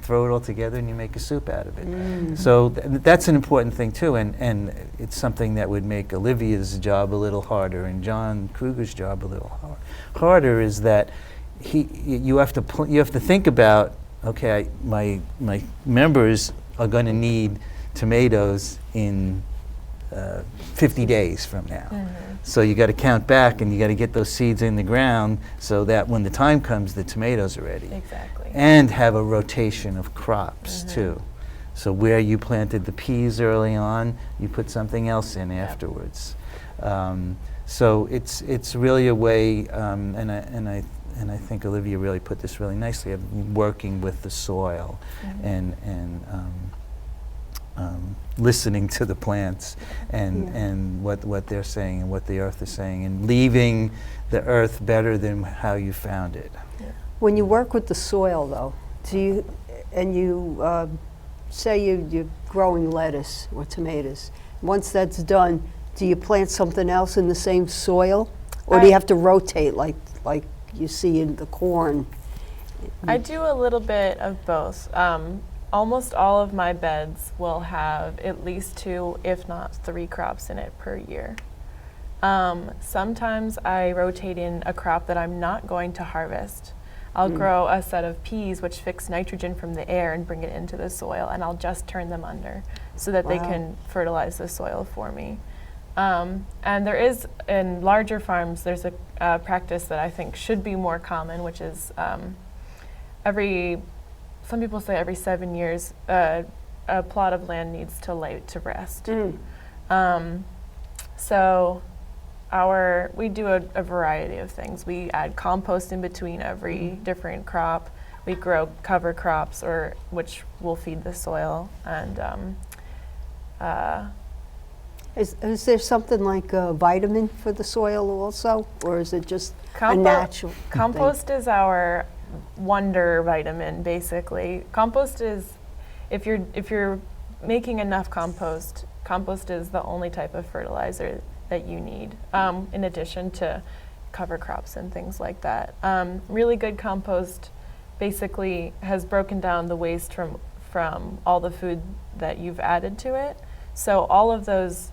throw it all together and you make a soup out of it. So that's an important thing too, and it's something that would make Olivia's job a little harder and John Kruger's job a little harder. Is that you have to think about, okay, my members are going to need tomatoes in 50 days from now. So you got to count back and you got to get those seeds in the ground so that when the time comes, the tomatoes are ready. Exactly. And have a rotation of crops too. So where you planted the peas early on, you put something else in afterwards. So it's really a way, and I think Olivia really put this really nicely, of working with the soil and listening to the plants and what they're saying and what the earth is saying, and leaving the earth better than how you found it. When you work with the soil, though, you say you're growing lettuce or tomatoes, once that's done, do you plant something else in the same soil? Or do you have to rotate like you see in the corn? I do a little bit of both. Almost all of my beds will have at least 2, if not 3 crops in it per year. Sometimes I rotate in a crop that I'm not going to harvest. I'll grow a set of peas which fix nitrogen from the air and bring it into the soil, and I'll just turn them under so that they can fertilize the soil for me. And there is, in larger farms, there's a practice that I think should be more common, which is some people say every 7 years a plot of land needs to lay to rest. So we do a variety of things. We add compost in between every different crop. we grow cover crops, which will feed the soil. And Is there something like a vitamin for the soil also, or is it just a natural thing? Compost is our wonder vitamin, basically. Compost is, if you're making enough compost, compost is the only type of fertilizer that you need, in addition to cover crops and things like that. Really good compost basically has broken down the waste from all the food that you've added to it. So all of those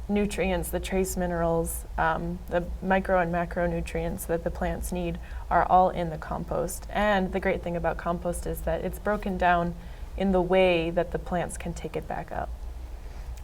nutrients, the trace minerals, the micro and macronutrients that the plants need are all in the compost. And the great thing about compost is that it's broken down in the way that the plants can take it back up.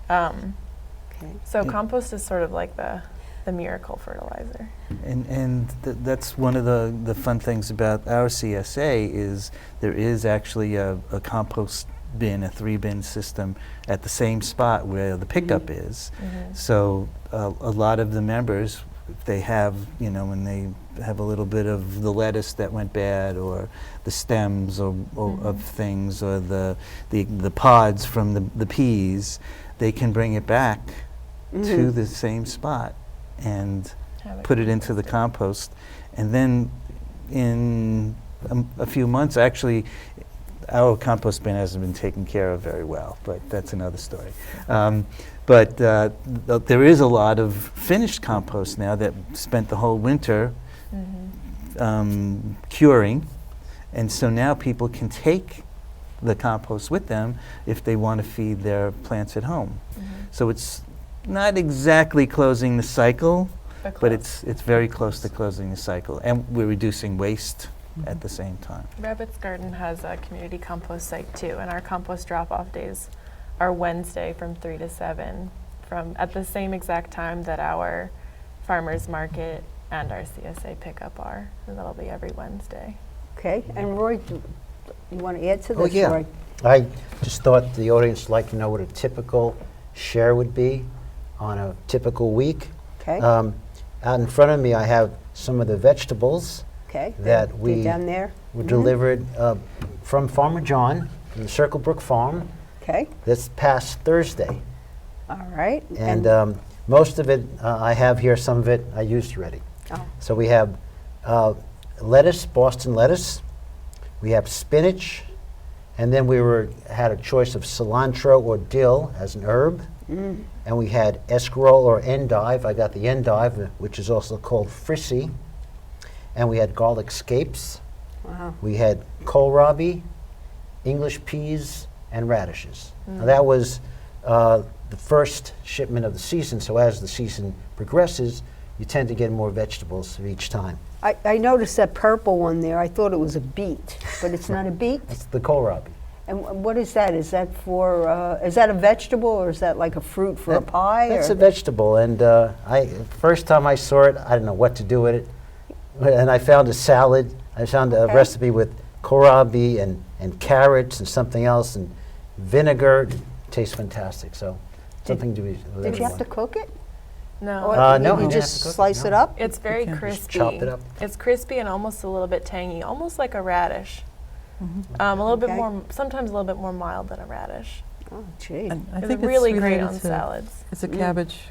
Okay. So compost is sort of like the miracle fertilizer. And that's one of the fun things about our CSA is there is actually a compost bin, a 3-bin system at the same spot where the pickup is. So a lot of the members, if they have, when they have a little bit of the lettuce that went bad, or the stems or of things, or the pods from the peas, they can bring it back to the same spot and put it into the compost. And then in a few months, actually, our compost bin hasn't been taken care of very well, but that's another story. But there is a lot of finished compost now that spent the whole winter curing, and so now people can take the compost with them if they want to feed their plants at home. So it's not exactly closing the cycle, but it's very close to closing the cycle, and we're reducing waste at the same time. Rabbits Garden has a community compost site too, and our compost drop-off days are Wednesday from 3 to 7, at the same exact time that our farmers market and our CSA pickup are. And that'll be every Wednesday. Okay, and Roy, you want to add to this? Oh, yeah. Roy? I just thought the audience would like to know what a typical share would be on a typical week. Okay. Out in front of me, I have some of the vegetables Okay. that They're we down there. were delivered from Farmer John from the Circle Brook Farm Okay. this past Thursday. All right. And most of it, I have here, some of it I used already. Oh. So we have lettuce, Boston lettuce. We have spinach. And then we had a choice of cilantro or dill as an herb. And we had escarole or endive. I got the endive, which is also called frissie. And we had garlic scapes. Wow. We had kohlrabi, English peas, and radishes. Now that was the first shipment of the season, so as the season progresses, you tend to get more vegetables each time. I noticed that purple one there. I thought it was a beet, but it's not a beet. It's the kohlrabi. And what is that? Is that for? Is that a vegetable, or is that like a fruit for a pie? That's or? a vegetable, and first time I saw it, I didn't know what to do with it, and I found a salad. I found a recipe with kohlrabi and carrots and something else and vinegar. It tastes fantastic. So something to be. Did you have to cook it? No. Or no, you you didn't just have to cook it, slice no. it up? It's very can just crispy. chop it up. It's crispy and almost a little bit tangy, almost like a radish. A little bit Okay. more, sometimes a little bit more mild than a radish. Oh, gee. And I It's think really it's great related on to- salads. It's a cabbage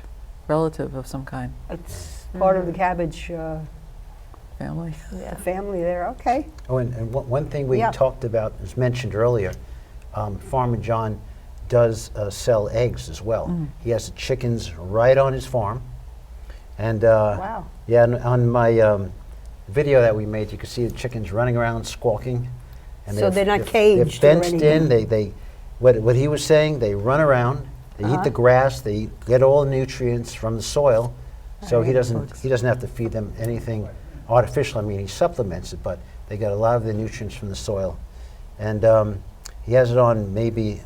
relative of some kind, It's part of the cabbage family. Yeah. family there. Okay. Oh, and one thing we Yeah. talked about, was mentioned earlier, Farmer John does sell eggs as well. He has the chickens right on his farm. And Wow. yeah, and on my video that we made, you can see the chickens running around squawking. And So they're not they're caged or fenced in. anything. What he was saying, they run around, they eat the grass, they get all the nutrients from the soil. So he doesn't have to feed them anything artificial. I mean, he supplements it, but they get a lot of the nutrients from the soil. And he has it on maybe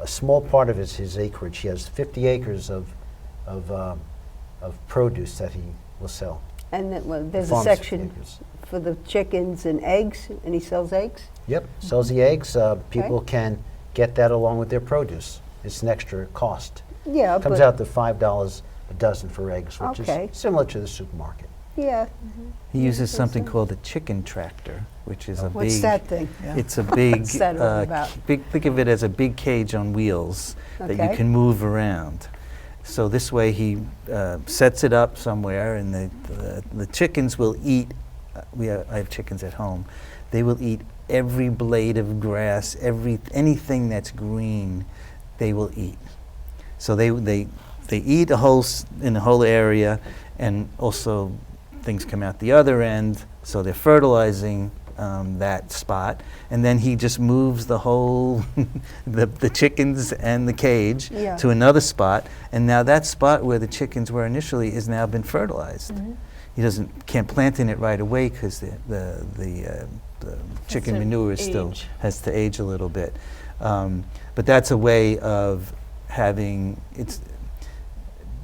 a small part of his acreage. He has 50 acres of produce that he will sell. And there's a Farms, section acres. for the chickens and eggs, and he sells eggs? Yep, sells the eggs. People can get that along with their produce. It's an extra cost. Yeah, Comes but out to $5 a dozen for eggs, which Okay. is similar to the supermarket. Yeah. He uses think something so. called a chicken tractor, which is a What's big. that thing? Yeah. It's a big, What's that all about? think of it as a big cage on wheels that you Okay. can move around. So this way he sets it up somewhere, and the chickens will eat. I have chickens at home. They will eat every blade of grass, anything that's green, they will eat. So they eat in the whole area, and also things come out the other end. So they're fertilizing that spot, and then he just moves the whole the chickens and the cage Yeah. to another spot, and now that spot where the chickens were initially has now been fertilized. He can't plant in it right away because the chicken to manure is still age. has to age a little bit. But that's a way of having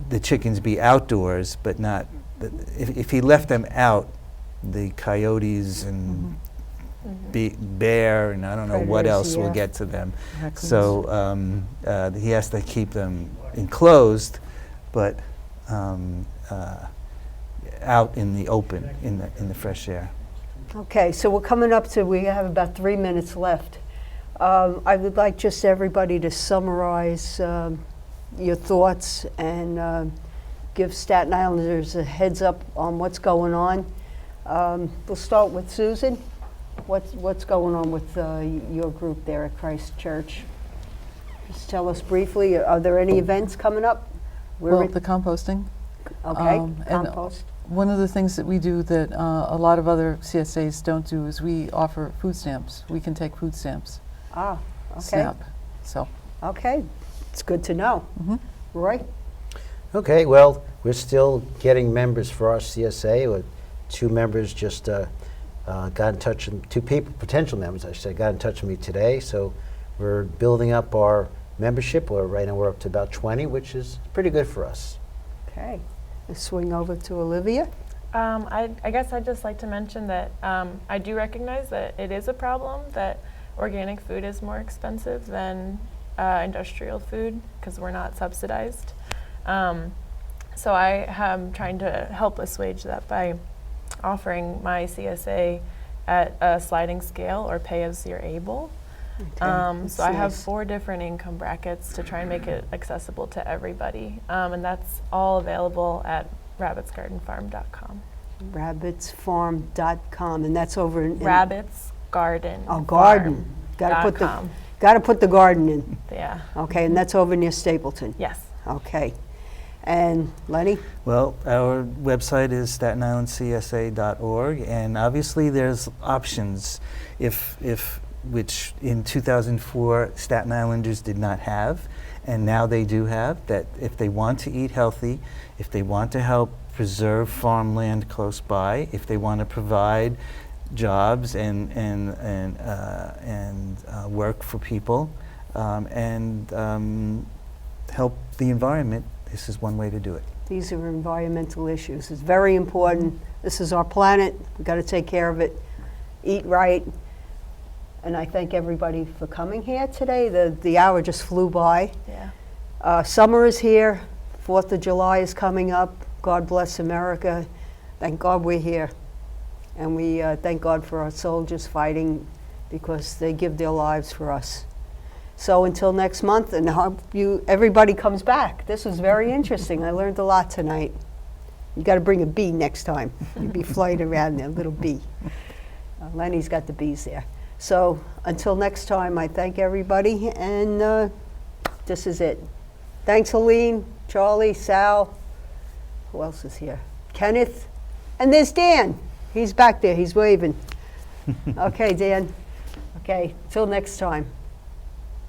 the chickens be outdoors, but not. If he left them out, the coyotes and bear and I don't know what Predators, else will yeah. get to them. Raccoons. So he has to keep them enclosed, but out in the open, in the fresh air. Okay, so we're coming up to, we have about 3 minutes left. I would like just everybody to summarize your thoughts and give Staten Islanders a heads up on what's going on. We'll start with Susan. What's going on with your group there at Christ Church? Just tell us briefly, are there any events coming up? Well, the composting. Okay, and compost. One of the things that we do that a lot of other CSAs don't do is we offer food stamps. We can take food stamps. Ah, okay. SNAP. So, Okay, it's good to know. Roy? Okay, well, we're still getting members for our CSA. With 2 members just got in touch, 2 people, potential members, I should say, got in touch with me today. So we're building up our membership. Right now we're up to about 20, which is pretty good for us. Okay, let's swing over to Olivia. I guess I'd just like to mention that I do recognize that it is a problem that organic food is more expensive than industrial food because we're not subsidized. So I am trying to help assuage that by offering my CSA at a sliding scale or pay as you're able. That's So I have nice. 4 different income brackets to try and make it accessible to everybody. And that's all available at rabbitsgardenfarm.com. Rabbitsfarm.com, and that's over in Rabbits Garden. Oh, garden. Farm.com. Gotta put the garden in. Yeah. Okay, and that's over near Stapleton. Yes. Okay. And Lenny? Well, our website is statenislandcsa.org, and obviously there's options which in 2004 Staten Islanders did not have, and now they do have, that if they want to eat healthy, if they want to help preserve farmland close by, if they want to provide jobs and work for people, and help the environment, this is one way to do it. These are environmental issues. It's very important. This is our planet. We've got to take care of it, eat right. And I thank everybody for coming here today. The hour just flew by. Yeah. Summer is here. 4th of July is coming up. God bless America. Thank God we're here. And we thank God for our soldiers fighting because they give their lives for us. So until next month, and I hope everybody comes back. This was very interesting. I learned a lot tonight. You got to bring a bee next time. You'd be flying around there, little bee. Lenny's got the bees there. So until next time, I thank everybody, and this is it. Thanks, Helene, Charlie, Sal. Who else is here? Kenneth, and there's Dan. He's back there. He's waving. Okay, Dan. Okay, till next time.